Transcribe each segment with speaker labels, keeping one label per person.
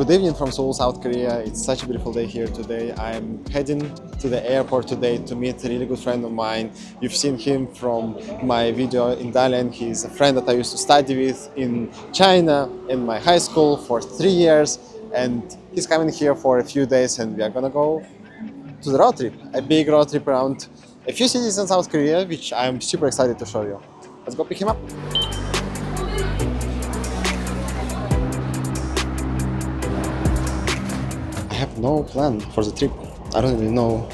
Speaker 1: Good evening from Seoul, South Korea. It's such a beautiful day here today. I'm heading to the airport today to meet a really good friend of mine. You've seen him from my video in Daejeon. He's a friend that I used to study with in China in my high school for 3 years. And he's coming here for a few days and we are gonna go to the road trip, a big road trip around a few cities in South Korea, which I'm super excited to show you. Let's go pick him up. I have no plan for the trip. I don't really know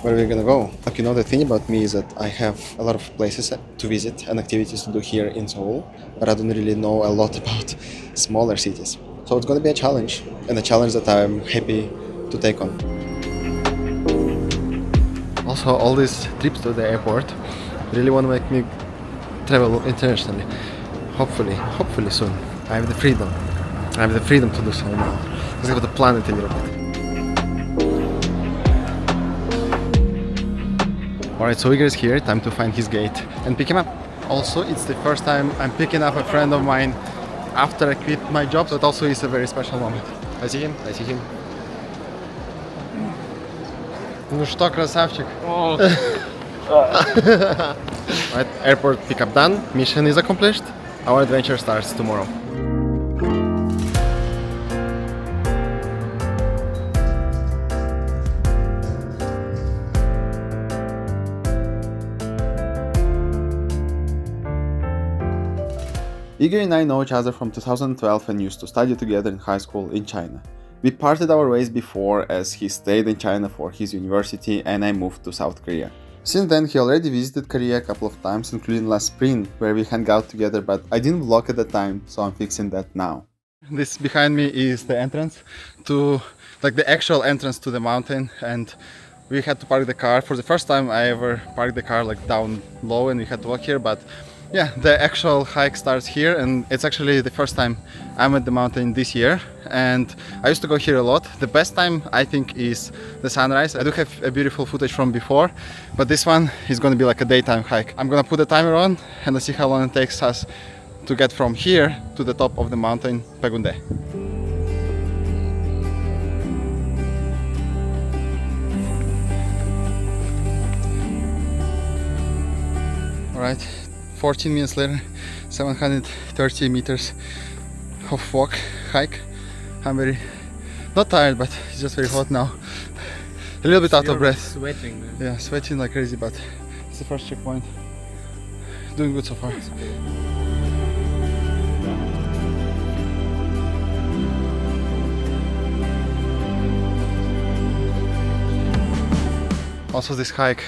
Speaker 1: where we're gonna go. Like, the thing about me is that I have a lot of places to visit and activities to do here in Seoul, but I don't really know a lot about smaller cities. So it's gonna be a challenge, and a challenge that I'm happy to take on. Also, all these trips to the airport really want to make me travel internationally. Hopefully soon. I have the freedom. To do so now. Let's go to plan it a little bit. Alright, so Igor is here. Time to find his gate and pick him up. Also, it's the first time I'm picking up a friend of mine after I quit my job, so it also is a very special moment. I see him. Ну что, красавчик? Right, airport pickup done, mission is accomplished. Our adventure starts tomorrow. Igor and I know each other from 2012 and used to study together in high school in China. We parted our ways before as he stayed in China for his university and I moved to South Korea. Since then he already visited Korea a couple of times, including last spring where we hung out together, but I didn't vlog at the time, so I'm fixing that now. This behind me is the entrance to, the actual entrance to the mountain, and we had to park the car. For the first time I ever parked the car down low and we had to walk here, but yeah, the actual hike starts here and it's actually the first time I'm at the mountain this year, and I used to go here a lot. The best time I think is the sunrise. I do have a beautiful footage from before, but this one is going to be like a daytime hike. I'm gonna put the timer on and let's see how long it takes us to get from here to the top of the mountain, Pagundae. Alright, 14 minutes later, 730 meters of hike. I'm very, not tired, but it's just very hot now. A little bit out of breath.
Speaker 2: Sweating, man.
Speaker 1: Yeah, sweating like crazy, but it's the first checkpoint. Doing good so far. Also, this hike,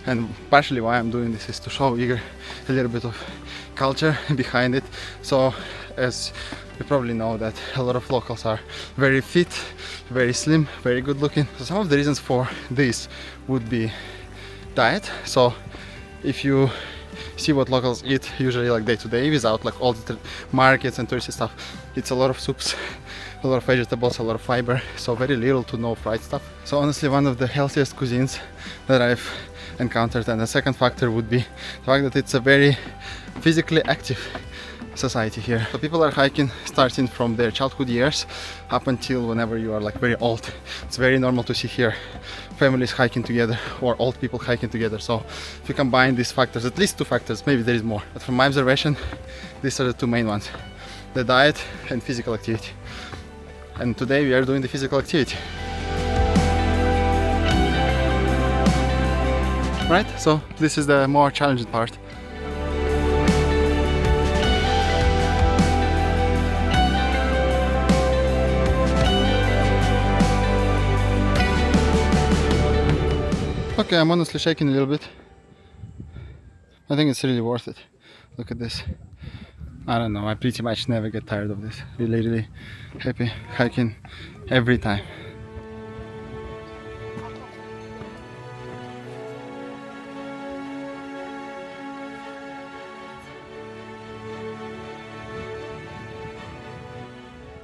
Speaker 1: and partially why I'm doing this, is to show Igor a little bit of culture behind it. So, as you probably know, that a lot of locals are very fit, very slim, very good looking. So some of the reasons for this would be diet. So if you see what locals eat usually day to day without all the markets and touristy stuff, it's a lot of soups, a lot of vegetables, a lot of fiber, so very little to no fried stuff. So honestly, one of the healthiest cuisines that I've encountered. And the second factor would be the fact that it's a very physically active society here. So people are hiking starting from their childhood years up until whenever you are very old. It's very normal to see here families hiking together or old people hiking together. So if you combine these factors, at least two factors, maybe there is more, but from my observation these are the two main ones: the diet and physical activity. And today we are doing the physical activity. Right, so this is the more challenging part. Okay, I'm honestly shaking a little bit. I think it's really worth it. Look at this. I don't know, I pretty much never get tired of this. Really happy hiking every time.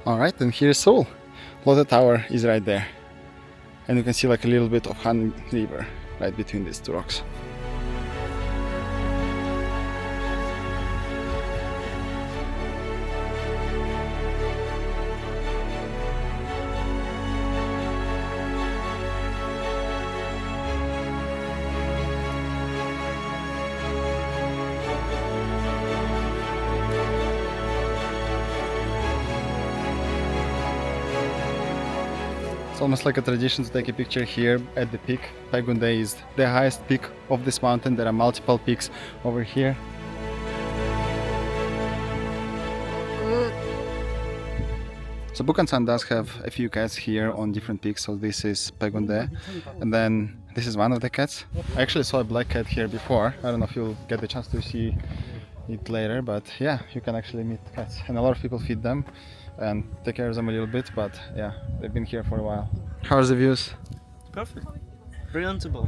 Speaker 1: Alright, and here's Seoul. Lotte Tower is right there. And you can see a little bit of Han River right between these two rocks. It's almost like a tradition to take a picture here at the peak. Daejeon is the highest peak of this mountain. There are multiple peaks over here. So Busan does have a few cats here on different peaks. So this is Daejeon, and then this is one of the cats. I actually saw a black cat here before. I don't know if you'll get the chance to see it later, but yeah, you can actually meet cats, and a lot of people feed them and take care of them a little bit. But yeah, they've been here for a while. How's the views?
Speaker 2: Perfect. Brilliantable.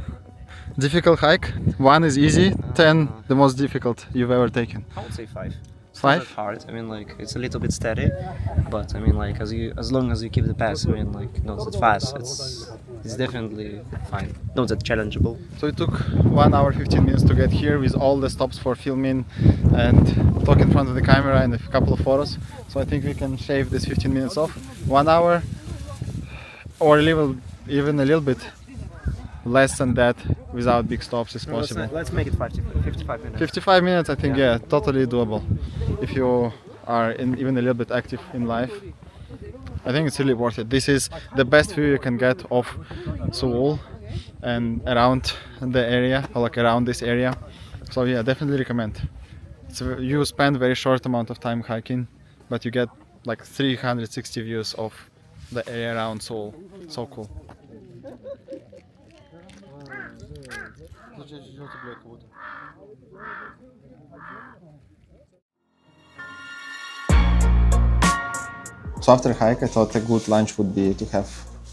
Speaker 1: Difficult hike. 1 is easy, 10 the most difficult you've ever taken.
Speaker 2: I would say 5. It's
Speaker 1: 5?
Speaker 2: not that hard. I mean, like, it's a little bit steady, but I mean, like, as long as you keep the pace, I mean, like, not that fast. It's definitely fine. Not that challengeable.
Speaker 1: So it took 1 hour 15 minutes to get here with all the stops for filming and talk in front of the camera and a couple of photos. So I think we can shave this 15 minutes off. 1 hour or even a little bit less than that without big stops is possible.
Speaker 2: Let's make it 55 minutes.
Speaker 1: 55 minutes, I think, yeah, totally doable. If you are even a little bit active in life, I think it's really worth it. This is the best view you can get of Seoul and around the area, or like around this area. So yeah, definitely recommend. You spend very short amount of time hiking, but you get like 360 views of the area around Seoul. So cool. So after a hike, I thought a good lunch would be to have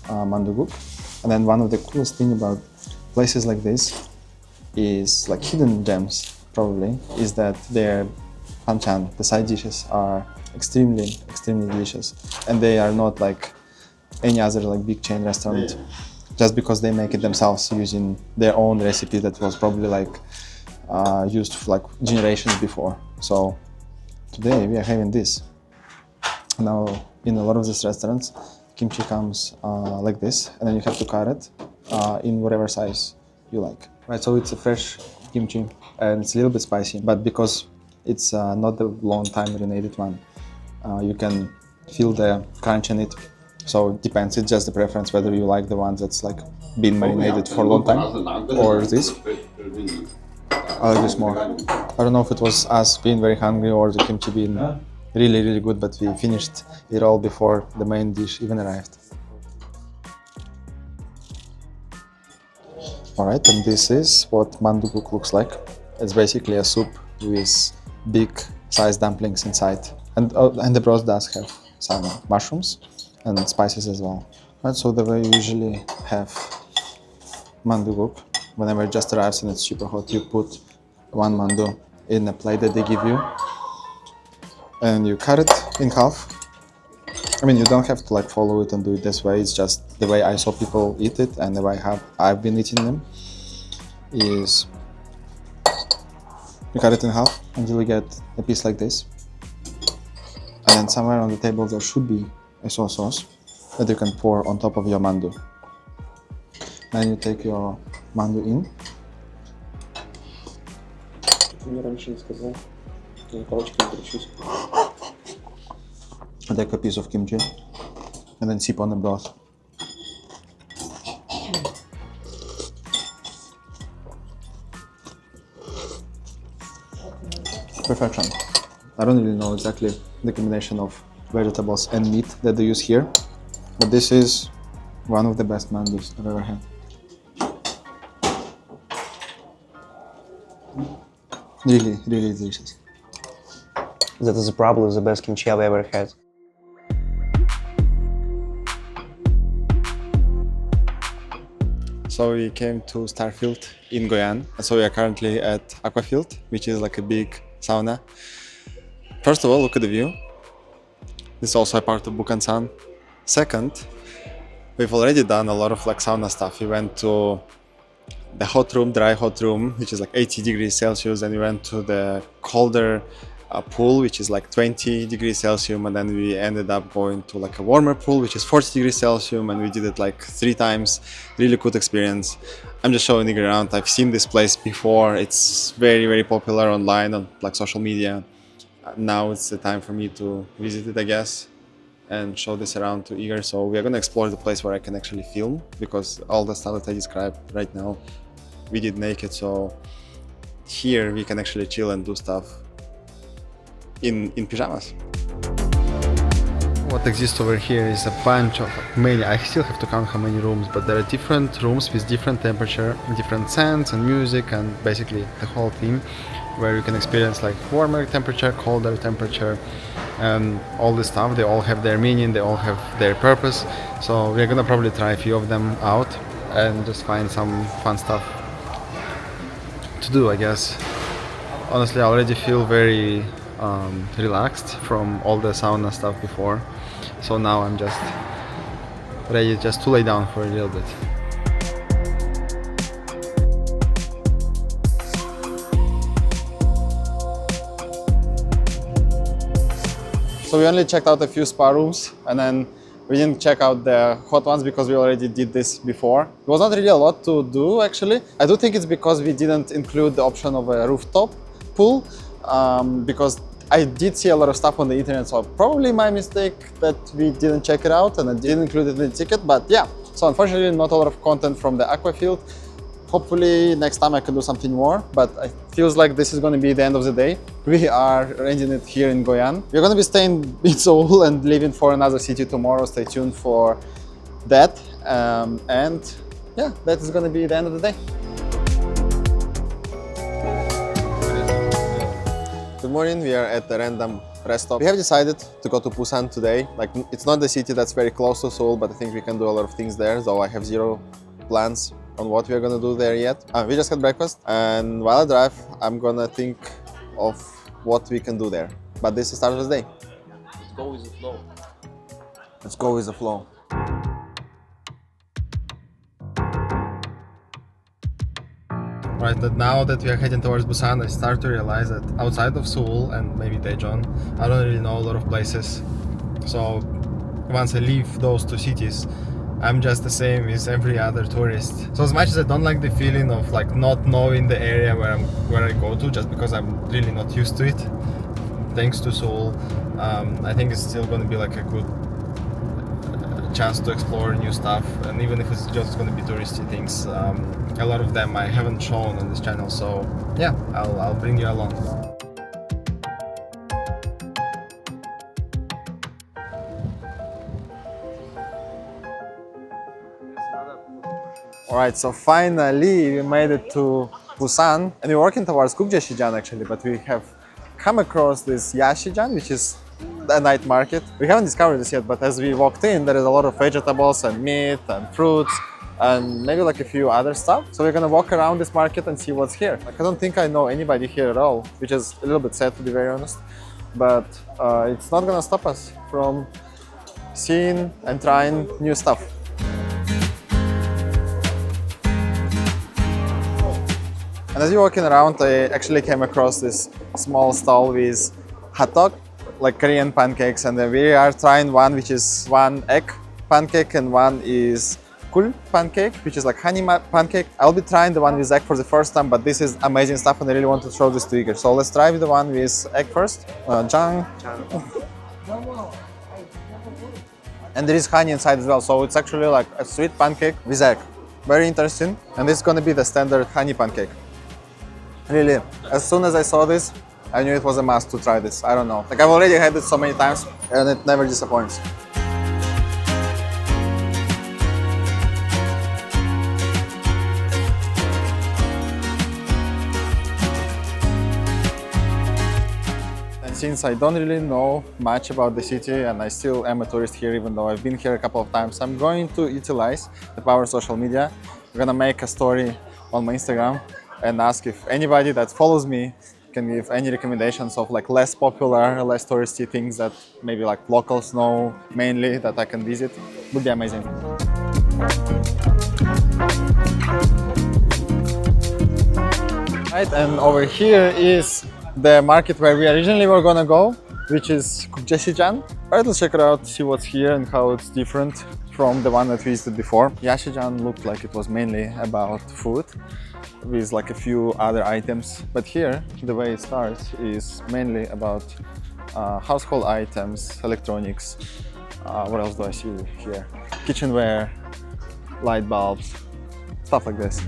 Speaker 1: manduguk. And then one of the coolest thing about places like this is like hidden gems, probably, is that their banchan, the side dishes, are extremely delicious. And they are not like any other like big chain restaurant, just because they make it themselves using their own recipe that was probably like used for like generations before. So today we are having this. Now in a lot of these restaurants, kimchi comes like this, and then you have to cut it in whatever size you like. Right, so it's a fresh kimchi and it's a little bit spicy, but because it's not the long time marinated one, you can feel the crunch in it. So it depends, it's just the preference whether you like the ones that's like been marinated for a long time or this. I like this more. I don't know if it was us being very hungry or the kimchi being really good, but we finished it all before the main dish even arrived. Alright, and this is what manduguk looks like. It's basically a soup with big sized dumplings inside. And the broth does have some mushrooms and spices as well. Right, so the way you usually have manduguk, whenever it just arrives and it's super hot, you put one mandu in a plate that they give you, and you cut it in half. I mean, you don't have to like follow it and do it this way. It's just the way I saw people eat it, and the way I've been eating them is you cut it in half until you get a piece like this, and then somewhere on the table there should be a soy sauce that you can pour on top of your mandu. Then you take your mandu in. And take a piece of kimchi and then sip on the broth. Perfection. I don't really know exactly the combination of vegetables and meat that they use here, but this is one of the best mandus I've ever had. Really delicious.
Speaker 2: That is probably the best kimchi I've ever had.
Speaker 1: So we came to Starfield in Goyan. So we are currently at Aquafield, which is like a big sauna. First of all, look at the view. This is also a part of Busan. Second, we've already done a lot of like sauna stuff. We went to the hot room, dry hot room, which is like 80 degrees Celsius, and we went to the colder pool, which is like 20 degrees Celsius, and then we ended up going to like a warmer pool, which is 40 degrees Celsius, and we did it like 3 times. Really good experience. I'm just showing it around. I've seen this place before. It's very popular online on like social media. Now it's the time for me to visit it, I guess. and show this around to Igor. So we are gonna explore the place where I can actually film, because all the stuff that I described right now we did naked. So here we can actually chill and do stuff in pajamas. What exists over here is a bunch of many, I still have to count how many rooms, but there are different rooms with different temperature, different scents and music, and basically the whole theme, where you can experience like warmer temperature, colder temperature, and all this stuff. They all have their meaning, they all have their purpose. So we're gonna probably try a few of them out and just find some fun stuff to do, I guess. Honestly, I already feel very relaxed from all the sauna stuff before. So now I'm just ready just to lay down for a little bit. So we only checked out a few spa rooms, and then we didn't check out the hot ones because we already did this before. It was not really a lot to do actually. I do think it's because we didn't include the option of a rooftop pool, because I did see a lot of stuff on the internet, so probably my mistake that we didn't check it out and I didn't include it in the ticket. But yeah, so unfortunately not a lot of content from the aqua field. Hopefully next time I can do something more, but it feels like this is going to be the end of the day. We are ending it here in Goyan. We're going to be staying in Seoul and leaving for another city tomorrow. Stay tuned for that. And yeah, that is going to be the end of the day. Good morning, we are at the random rest stop. We have decided to go to Busan today. Like, it's not the city that's very close to Seoul, but I think we can do a lot of things there, though I have zero plans on what we are gonna do there yet. We just had breakfast, and while I drive, I'm gonna think of what we can do there. But this is the start of the day.
Speaker 2: Let's go with the flow.
Speaker 1: Let's go with the flow. Right, that now that we are heading towards Busan, I start to realize that outside of Seoul and maybe Daejeon, I don't really know a lot of places. So once I leave those two cities, I'm just the same as every other tourist. So as much as I don't like the feeling of like not knowing the area where I go to, just because I'm really not used to it, thanks to Seoul, I think it's still going to be like a good chance to explore new stuff. And even if it's just going to be touristy things, a lot of them I haven't shown on this channel. So yeah, I'll bring you along. Alright, so finally we made it to Busan, and we're working towards Gukjaesijan actually, but we have come across this Yashijan, which is a night market. We haven't discovered this yet, but as we walked in, there is a lot of vegetables and meat and fruits and maybe like a few other stuff. So we're gonna walk around this market and see what's here. Like, I don't think I know anybody here at all, which is a little bit sad to be very honest, but it's not gonna stop us from seeing and trying new stuff. And as you're walking around, I actually came across this small stall with hot dog, like Korean pancakes, and then we are trying one which is one egg pancake and one is kul pancake, which is like honey pancake. I'll be trying the one with egg for the first time, but this is amazing stuff and I really want to show this to Igor. So let's try the one with egg first. Jang. And there is honey inside as well, so it's actually like a sweet pancake with egg. Very interesting, and this is going to be the standard honey pancake. Really, as soon as I saw this, I knew it was a must to try this. I don't know, like I've already had it so many times and it never disappoints. And since I don't really know much about the city and I still am a tourist here, even though I've been here a couple of times, I'm going to utilize the power of social media. I'm gonna make a story on my Instagram and ask if anybody that follows me can give any recommendations of like less popular, less touristy things that maybe like locals know mainly that I can visit. Would be amazing. Right, and over here is the market where we originally were gonna go, which is Gukjaesijan. Alright, let's check it out, see what's here and how it's different from the one that we visited before. Yashijan looked like it was mainly about food, with like a few other items, but here the way it starts is mainly about household items, electronics, What else do I see here? Kitchenware, light bulbs, stuff like this.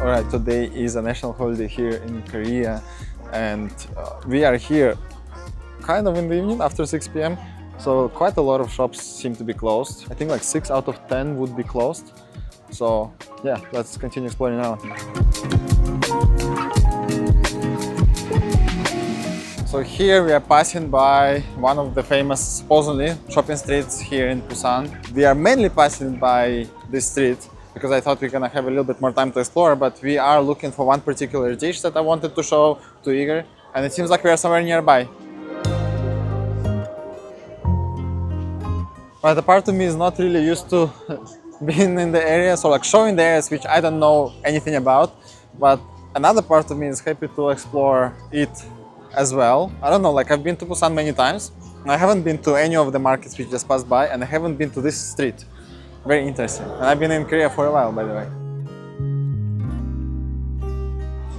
Speaker 1: Alright, today is a national holiday here in Korea, and we are here kind of in the evening after 6 p.m. So quite a lot of shops seem to be closed. I think like 6 out of 10 would be closed. So yeah, let's continue exploring now. So here we are passing by one of the famous, supposedly, shopping streets here in Busan. We are mainly passing by this street because I thought we're gonna have a little bit more time to explore, but we are looking for one particular dish that I wanted to show to Igor, and it seems like we are somewhere nearby. But the part of me is not really used to being in the area, so like showing the areas which I don't know anything about, but another part of me is happy to explore it as well. I don't know, like I've been to Busan many times. I haven't been to any of the markets which just passed by, and I haven't been to this street. Very interesting. And I've been in Korea for a while, by the way.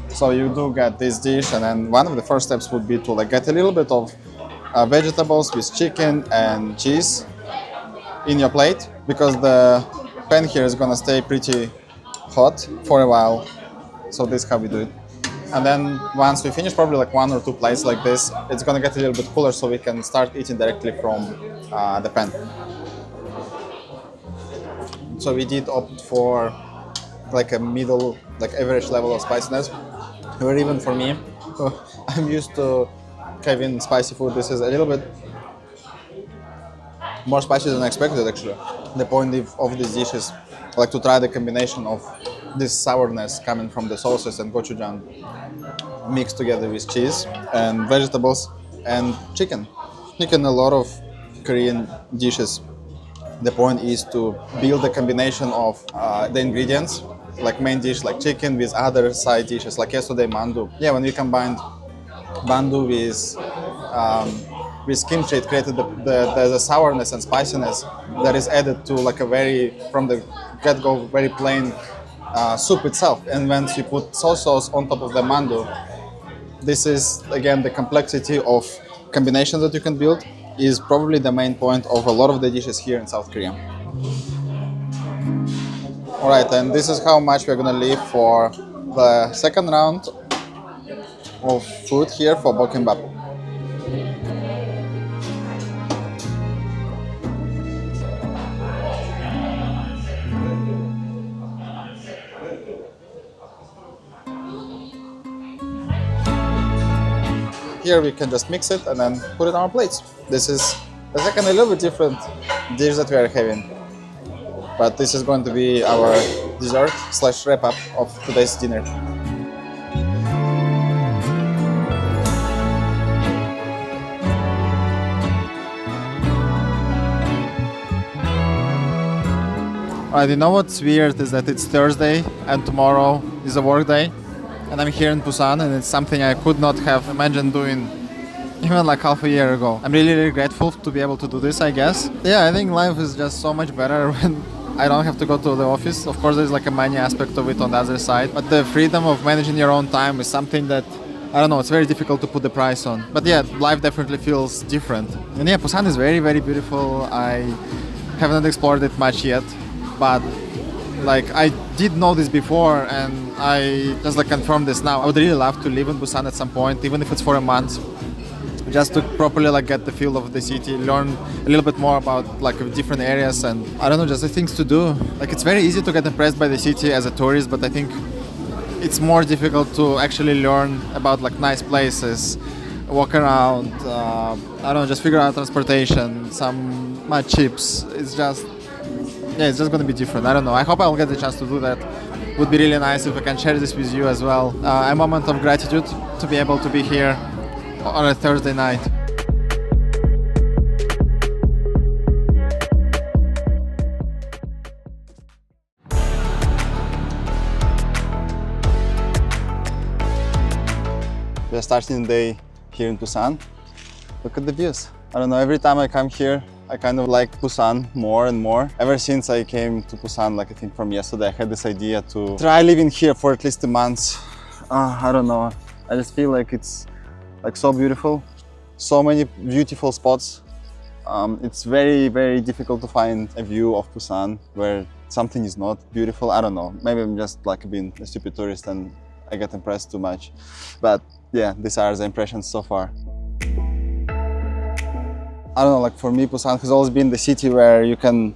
Speaker 1: So you do get this dish, and then one of the first steps would be to like get a little bit of vegetables with chicken and cheese in your plate, because the pan here is gonna stay pretty hot for a while. So this is how we do it. And then once we finish probably like 1 or 2 plates like this, it's gonna get a little bit cooler so we can start eating directly from the pan. So we did opt for like a middle, like average level of spiciness. Or even for me, I'm used to having spicy food. This is a little bit more spicy than I expected actually. The point of this dish is like to try the combination of this sourness coming from the sauces and gochujang mixed together with cheese and vegetables and chicken. In a lot of Korean dishes, the point is to build a combination of the ingredients, like main dish like chicken with other side dishes, like yesterday mandu. Yeah, when we combined mandu with kimchi, it created the sourness and spiciness that is added to like a very, from the get-go, very plain soup itself. And once you put soy sauce on top of the mandu, this is again the complexity of combinations that you can build is probably the main point of a lot of the dishes here in South Korea. Alright, and this is how much we're gonna leave for the second round of food here for bokimbap. Here we can just mix it and then put it on our plates. This is a second, a little bit different dish that we are having. But this is going to be our dessert / wrap up of today's dinner. Alright, you know what's weird is that it's Thursday and tomorrow is a work day. And I'm here in Busan, and it's something I could not have imagined doing even like half a year ago. I'm really grateful to be able to do this, I guess. Yeah, I think life is just so much better when I don't have to go to the office. Of course, there's like a money aspect of it on the other side, but the freedom of managing your own time is something that, I don't know, it's very difficult to put the price on. But yeah, life definitely feels different. And yeah, Busan is very beautiful. I haven't explored it much yet, but like I did know this before, and I just like confirm this now. I would really love to live in Busan at some point, even if it's for a month, just to properly like get the feel of the city, learn a little bit more about like different areas, and I don't know, just the things to do. Like it's very easy to get impressed by the city as a tourist, but I think it's more difficult to actually learn about like nice places, walk around, I don't know, just figure out transportation, some chips. It's just, yeah, it's just going to be different. I don't know. I hope I'll get the chance to do that. Would be really nice if I can share this with you as well. A moment of gratitude to be able to be here on a Thursday night. We're starting the day here in Busan. Look at the views. I don't know, every time I come here, I kind of like Busan more and more. Ever since I came to Busan, like I think from yesterday, I had this idea to try living here for at least a month. I don't know, I just feel like it's like so beautiful, so many beautiful spots. It's very, very difficult to find a view of Busan where something is not beautiful. I don't know, maybe I'm just like being a stupid tourist and I get impressed too much. But yeah, these are the impressions so far. I don't know, like for me, Busan has always been the city where you can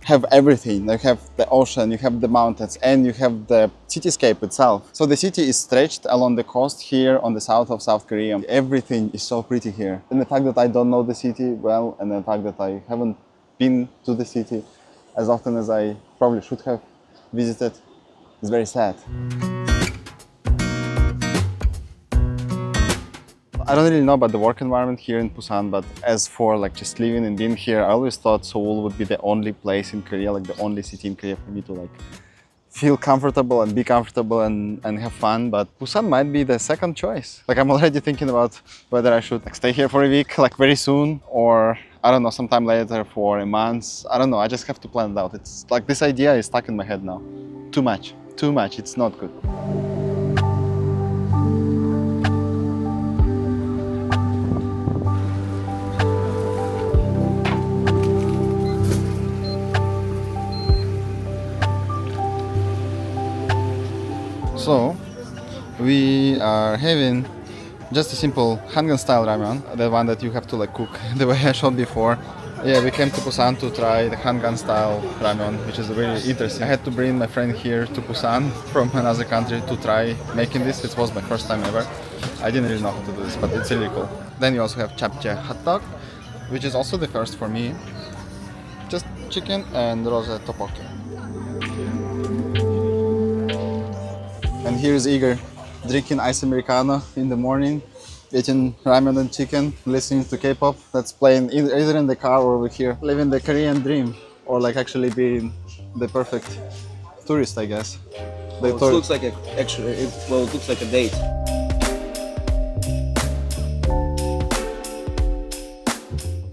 Speaker 1: have everything. You have the ocean, you have the mountains, and you have the cityscape itself. So the city is stretched along the coast here on the south of South Korea. Everything is so pretty here. And the fact that I don't know the city well, and the fact that I haven't been to the city as often as I probably should have visited is very sad. I don't really know about the work environment here in Busan, but as for like just living and being here, I always thought Seoul would be the only place in Korea, like the only city in Korea for me to like feel comfortable and be comfortable and have fun. But Busan might be the second choice. Like I'm already thinking about whether I should like stay here for a week, like very soon, or I don't know, sometime later for a month. I don't know, I just have to plan it out. It's like this idea is stuck in my head now. Too much, it's not good. So, we are having just a simple Hangan style ramen, the one that you have to like cook the way I showed before. Yeah, we came to Busan to try the Hangan style ramen, which is really interesting. I had to bring my friend here to Busan from another country to try making this. It was my first time ever. I didn't really know how to do this, but it's really cool. Then you also have japchae hot dog, which is also the first for me. Just chicken and rose tteokbokki. And here's Igor drinking ice americano in the morning, eating ramen and chicken, listening to K-pop that's playing either in the car or over here, living the Korean dream, or like actually being the perfect tourist, I guess.
Speaker 2: Well, it looks like it looks like a date.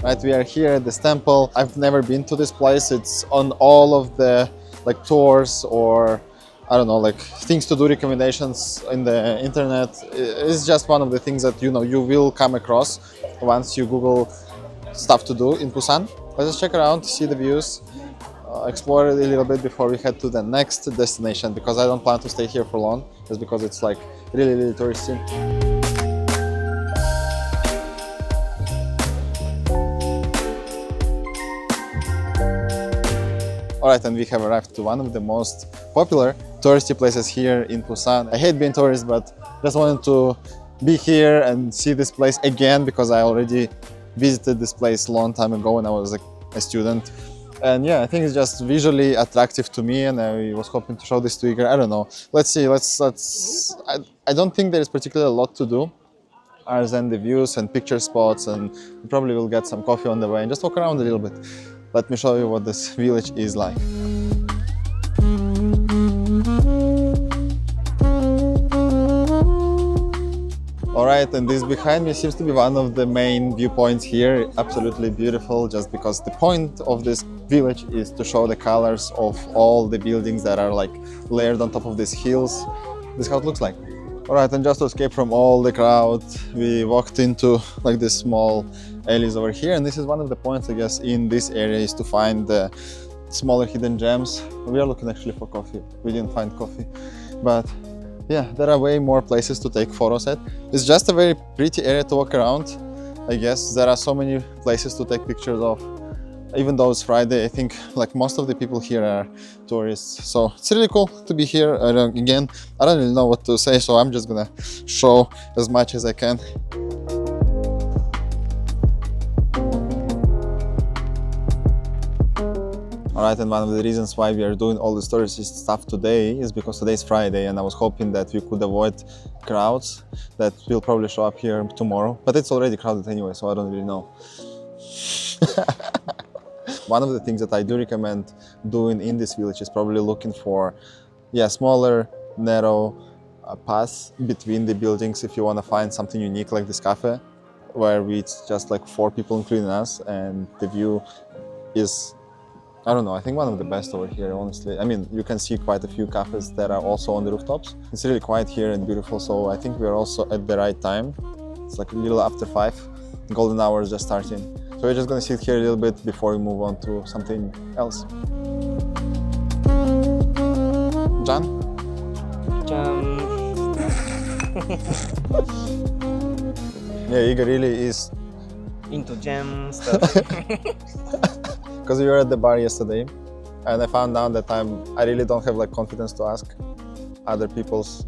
Speaker 1: Right, we are here at this temple. I've never been to this place. It's on all of the like tours or I don't know, like things to do recommendations in the internet. It's just one of the things that you will come across once you Google stuff to do in Busan. Let's just check around, see the views, explore it a little bit before we head to the next destination, because I don't plan to stay here for long, just because it's like really, really touristy. Alright, and we have arrived to one of the most popular touristy places here in Busan. I hate being tourist, but just wanted to be here and see this place again, because I already visited this place a long time ago when I was a student. And yeah, I think it's just visually attractive to me, and I was hoping to show this to Igor. I don't know. Let's see, I don't think there is particularly a lot to do other than the views and picture spots, and we probably will get some coffee on the way and just walk around a little bit. Let me show you what this village is like. Alright, and this behind me seems to be one of the main viewpoints here. Absolutely beautiful, just because the point of this village is to show the colors of all the buildings that are like layered on top of these hills. This is how it looks like. Alright, and just to escape from all the crowd, we walked into like this small alleys over here, and this is one of the points, I guess, in this area is to find the smaller hidden gems. We are looking actually for coffee. We didn't find coffee, but yeah, there are way more places to take photos at. It's just a very pretty area to walk around, I guess. There are so many places to take pictures of. Even though it's Friday, I think like most of the people here are tourists. So it's really cool to be here. Again, I don't really know what to say, so I'm just gonna show as much as I can. Alright, and one of the reasons why we are doing all this touristy stuff today is because today is Friday, and I was hoping that we could avoid crowds that will probably show up here tomorrow. But it's already crowded anyway, so I don't really know. One of the things that I do recommend doing in this village is probably looking for smaller, narrow paths between the buildings if you want to find something unique like this cafe, where it's just like 4 people including us, and the view is, I don't know, I think one of the best over here, honestly. I mean, you can see quite a few cafes that are also on the rooftops. It's really quiet here and beautiful, so I think we are also at the right time. It's like a little after 5
Speaker 3: golden hour is just starting. So we're just gonna sit here a little bit before we move on to something else. John? Yeah, Igor really is.
Speaker 2: Into jam stuff.
Speaker 3: Because we were at the bar yesterday, and I found out that I really don't have like confidence to ask other people's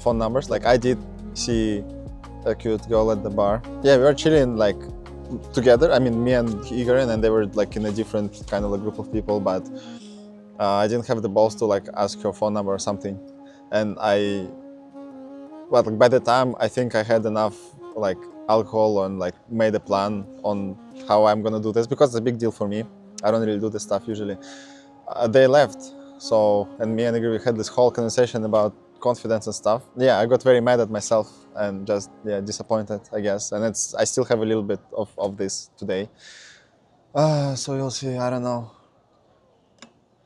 Speaker 3: phone numbers. Like I did see a cute girl at the bar. Yeah, we were chilling like together. I mean, me and Igor, and they were like in a different kind of like group of people, but I didn't have the balls to like ask her phone number or something. And but like, by the time I think I had enough like alcohol and like made a plan on how I'm gonna do this, because it's a big deal for me. I don't really do this stuff usually. They left. So, and me and Igor, we had this whole conversation about confidence and stuff. Yeah, I got very mad at myself and just disappointed, I guess. And I still have a little bit of this today. So you'll see. I don't know.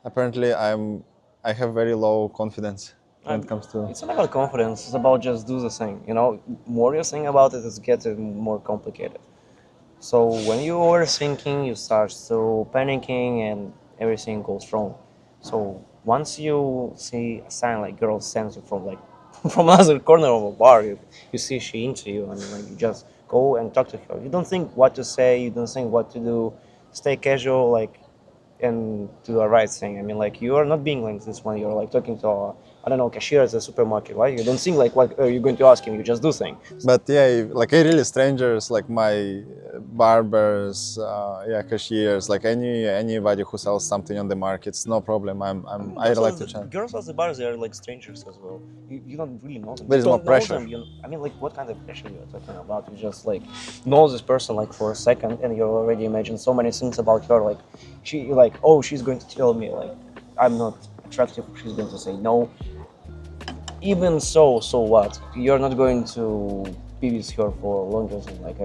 Speaker 3: Apparently, I have very low confidence when it comes to.
Speaker 2: It's not about confidence. It's about just do the thing. You know, more you think about it, it gets more complicated. So when you overthinking, you start to panicking and everything goes wrong. So once you see a sign like girl sends you from like from another corner of a bar, you see she into you, and like you just go and talk to her. You don't think what to say, you don't think what to do. Stay casual, like, and do the right thing. I mean, like, you are not being like this when you're like talking to a, I don't know, cashier at the supermarket, right? You don't think like what are you going to ask him, you just do things.
Speaker 3: But yeah, like really strangers, like my barbers, cashiers, like anybody who sells something on the market, it's no problem. I like to chat.
Speaker 2: Girls at the bars, they are like strangers as well. You don't really know them.
Speaker 3: There is
Speaker 2: You
Speaker 3: no
Speaker 2: don't know
Speaker 3: pressure.
Speaker 2: them. I mean, like, what kind of pressure you're talking about? You just like know this person like for a second, and you already imagine so many things about her. Like, she's going to tell me like I'm not attractive. She's going to say no. Even so what? You're not going to be with her for longer than like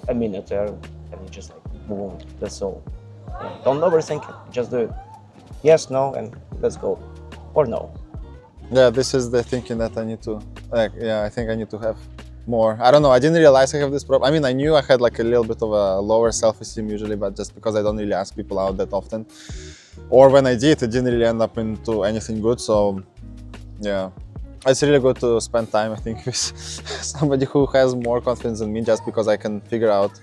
Speaker 2: a minute, and you just like move on. That's all. Yeah. Don't overthink it. Just do it. Yes, no, and let's go. Or no.
Speaker 3: Yeah, this is the thinking that I need to, I think I need to have more. I don't know, I didn't realize I have this problem. I mean, I knew I had like a little bit of a lower self-esteem usually, but just because I don't really ask people out that often. Or when I did, it didn't really end up into anything good, so yeah. It's really good to spend time, I think, with somebody who has more confidence than me, just because I can figure out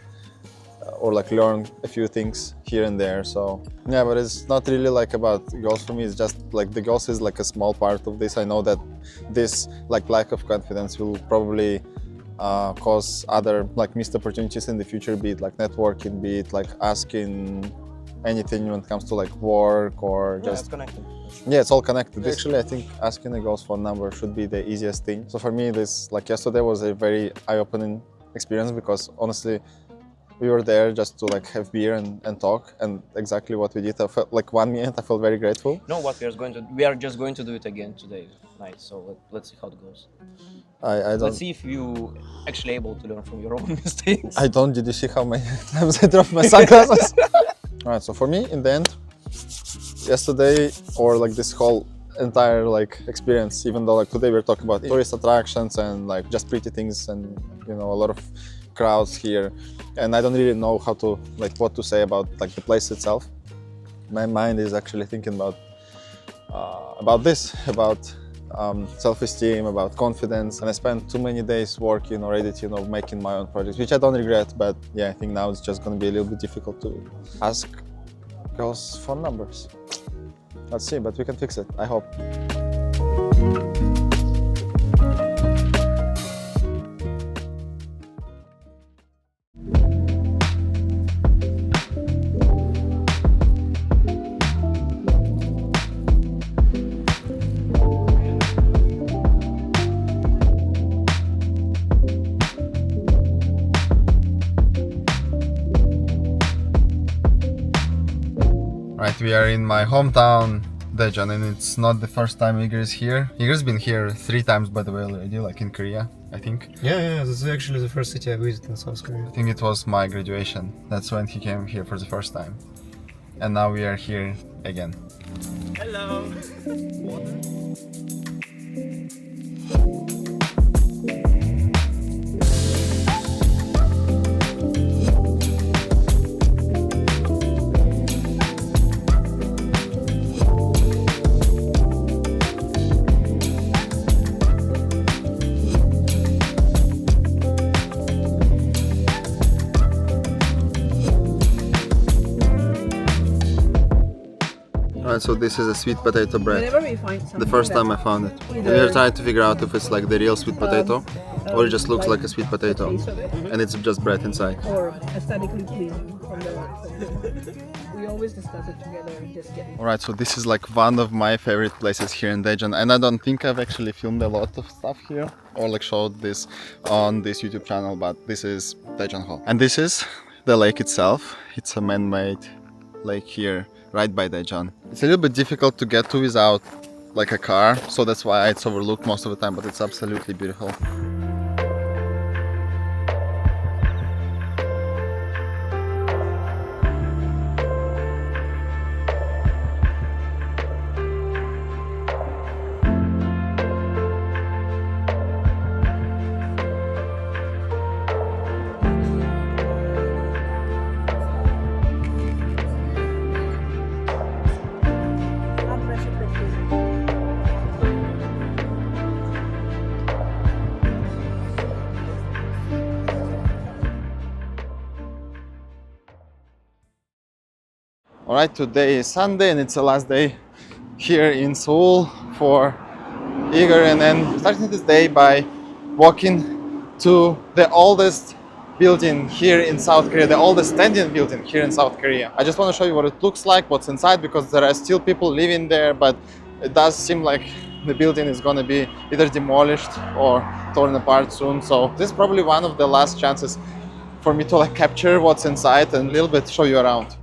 Speaker 3: or like learn a few things here and there. So yeah, but it's not really like about girls for me. It's just like the girls is like a small part of this. I know that this like lack of confidence will probably cause other like missed opportunities in the future, be it like networking, be it like asking anything when it comes to like work or just.
Speaker 2: It's connected.
Speaker 3: Yeah, it's all connected. Actually, I think asking a girl's phone number should be the easiest thing. So for me, this like yesterday was a very eye-opening experience, because honestly, we were there just to like have beer and talk, and exactly what we did. I felt like 1 minute, I felt very grateful.
Speaker 2: No, what we are just going to do it again today night. So let's see how it goes.
Speaker 3: I don't.
Speaker 2: Let's see if you actually able to learn from your own mistakes.
Speaker 3: I don't. Did you see how many times I dropped my sunglasses? All right. So for me, in the end, yesterday or like this whole entire like experience, even though like today we're talking about tourist attractions and like just pretty things and a lot of crowds here, and I don't really know how to like what to say about like the place itself. My mind is actually thinking about this, about self-esteem, about confidence, and I spent too many days working already to making my own projects, which I don't regret, but yeah, I think now it's just going to be a little bit difficult to ask girls' phone numbers. Let's see, but we can fix it, I hope. Right, we are in my hometown, Daejeon, and it's not the first time Igor is here. Igor's been here 3 times, by the way, already, like in Korea, I think.
Speaker 4: Yeah, this is actually the first city I visited in South Korea.
Speaker 3: I think it was my graduation. That's when he came here for the first time. And now we are here again.
Speaker 2: Hello.
Speaker 3: Alright, so this is a sweet potato bread.
Speaker 5: Whenever we find something
Speaker 3: The first time I
Speaker 5: that's
Speaker 3: found it. And
Speaker 5: either,
Speaker 3: we're trying to figure out if it's like the real sweet potato or it just looks like a sweet
Speaker 5: the
Speaker 3: potato
Speaker 5: taste of it,
Speaker 3: and it's just bread inside.
Speaker 5: or aesthetically pleasing from we always discuss it together and just get it.
Speaker 1: Alright, so this is like one of my favorite places here in Daejeon, and I don't think I've actually filmed a lot of stuff here or like showed this on this YouTube channel, but this is Daejeon Hall. And this is the lake itself. It's a man-made lake here right by Daejeon. It's a little bit difficult to get to without like a car, so that's why it's overlooked most of the time, but it's absolutely beautiful. Alright, today is Sunday and it's the last day here in Seoul for Igor, and then starting this day by walking to the oldest building here in South Korea, the oldest standing building here in South Korea. I just want to show you what it looks like, what's inside, because there are still people living there, but it does seem like the building is going to be either demolished or torn apart soon. So this is probably one of the last chances for me to like capture what's inside and a little bit show you around.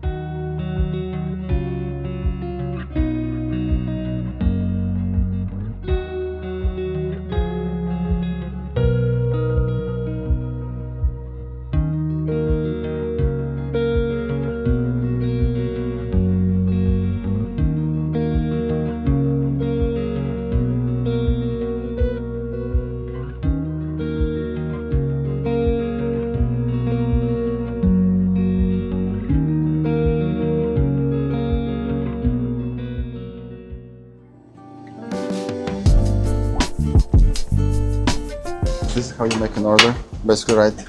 Speaker 1: This is how you make an order. Basically write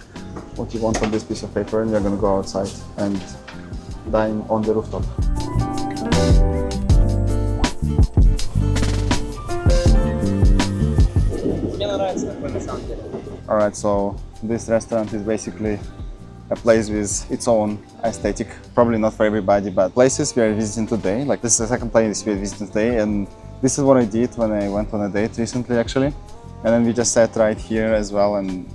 Speaker 1: what you want on this piece of paper and you're gonna go outside and dine on the rooftop. Alright, so this restaurant is basically a place with its own aesthetic. Probably not for everybody, but places we are visiting today. Like this is the second place we are visiting today, and this is what I did when I went on a date recently actually. And then we just sat right here as well, and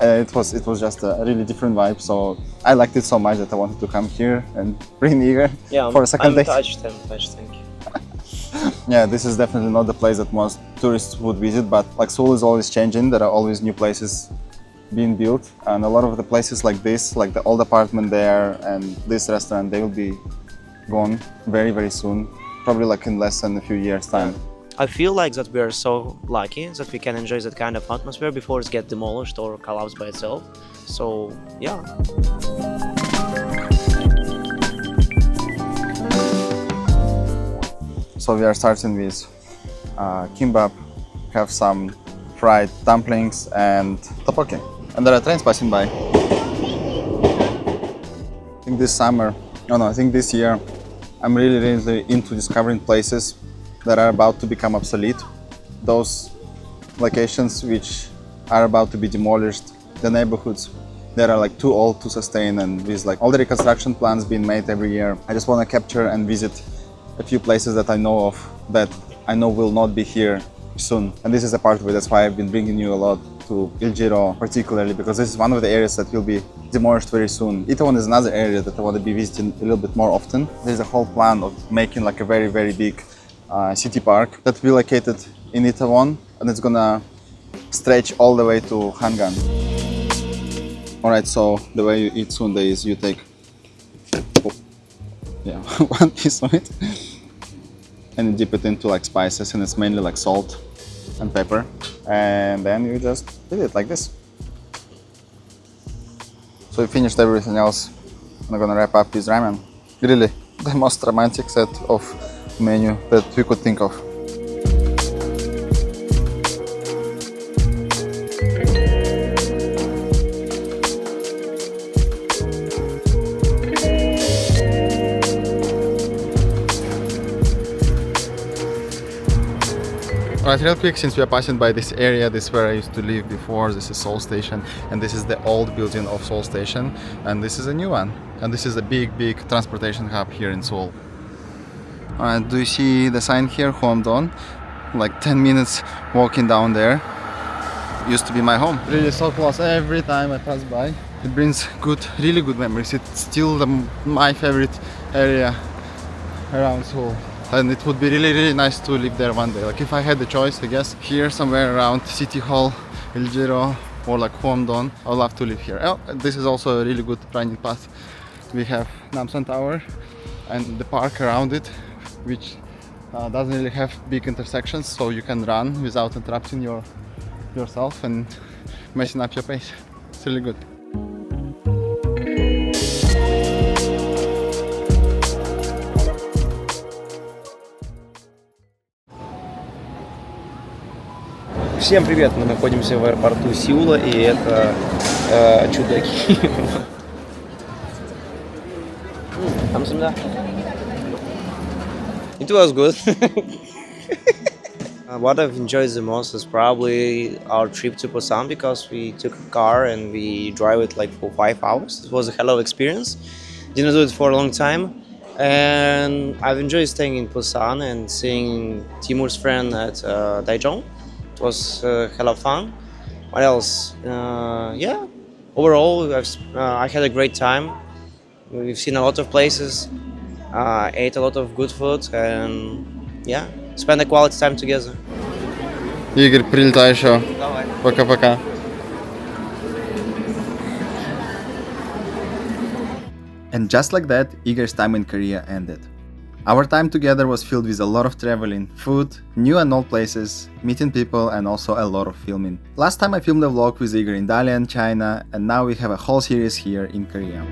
Speaker 1: it was just a really different vibe. So I liked it so much that I wanted to come here and bring Igor for a second date.
Speaker 2: Touched, thank you.
Speaker 3: Yeah, this is definitely not the place that most tourists would visit, but like Seoul is always changing. There are always new places being built, and a lot of the places like this, like the old apartment there and this restaurant, they will be gone very, very soon. Probably like in less than a few years' time.
Speaker 2: I feel like that we are so lucky that we can enjoy that kind of atmosphere before it gets demolished or collapsed by itself. So yeah.
Speaker 3: So we are starting with kimbap, have some fried dumplings and tteokbokki. And there are trains passing by. I think this summer, I think this year, I'm really into discovering places that are about to become obsolete. Those locations which are about to be demolished, the neighborhoods that are like too old to sustain, and with like all the reconstruction plans being made every year. I just want to capture and visit a few places that I know of, that I know will not be here soon. And this is a part of it. That's why I've been bringing you a lot to Iljiro particularly, because this is one of the areas that will be demolished very soon. Itaewon is another area that I want to be visiting a little bit more often. There's a whole plan of making like a very, very big city park that will be located in Itaewon, and it's gonna stretch all the way to Hangan. Alright, so the way you eat sundae is you take one piece of it and you dip it into like spices, and it's mainly like salt and pepper, and then you just eat it like this. So we finished everything else. I'm gonna wrap up with ramen. Really, the most romantic set of menu that we could think of.
Speaker 1: Alright, real quick, since we are passing by this area, this is where I used to live before. This is Seoul Station, and this is the old building of Seoul Station, and this is a new one. And this is a big transportation hub here in Seoul. Alright, do you see the sign here, Hwamdong? Like 10 minutes walking down there. Used to be my home. Really so close every time I pass by. It brings really good memories. It's still my favorite area around Seoul. And it would be really nice to live there one day. Like if I had the choice, I guess, here somewhere around City Hall, Iljiro, or like Hwamdong, I would love to live here. Oh, this is also a really good running path. We have Namsan Tower and the park around it, which doesn't really have big intersections, so you can run without interrupting yourself and messing up your pace. It's really good.
Speaker 2: Всем привет! Мы находимся в аэропорту Сеула, и это чудаки. It was good. What I've enjoyed the most is probably our trip to Busan, because we took a car and we drive it like for 5 hours. It was a hell of an experience. Didn't do it for a long time. And I've enjoyed staying in Busan and seeing Timur's friend at Daejeon. It was hell of fun. What else? Yeah, overall I had a great time. We've seen a lot of places, ate a lot of good food, and yeah, spent a quality time together.
Speaker 1: Игорь, прилетай еще.
Speaker 2: Давай.
Speaker 1: Пока-пока. And just like that, Igor's time in Korea ended. Our time together was filled with a lot of traveling, food, new and old places, meeting people, and also a lot of filming. Last time I filmed a vlog with Igor in Daejeon, China, and now we have a whole series here in Korea.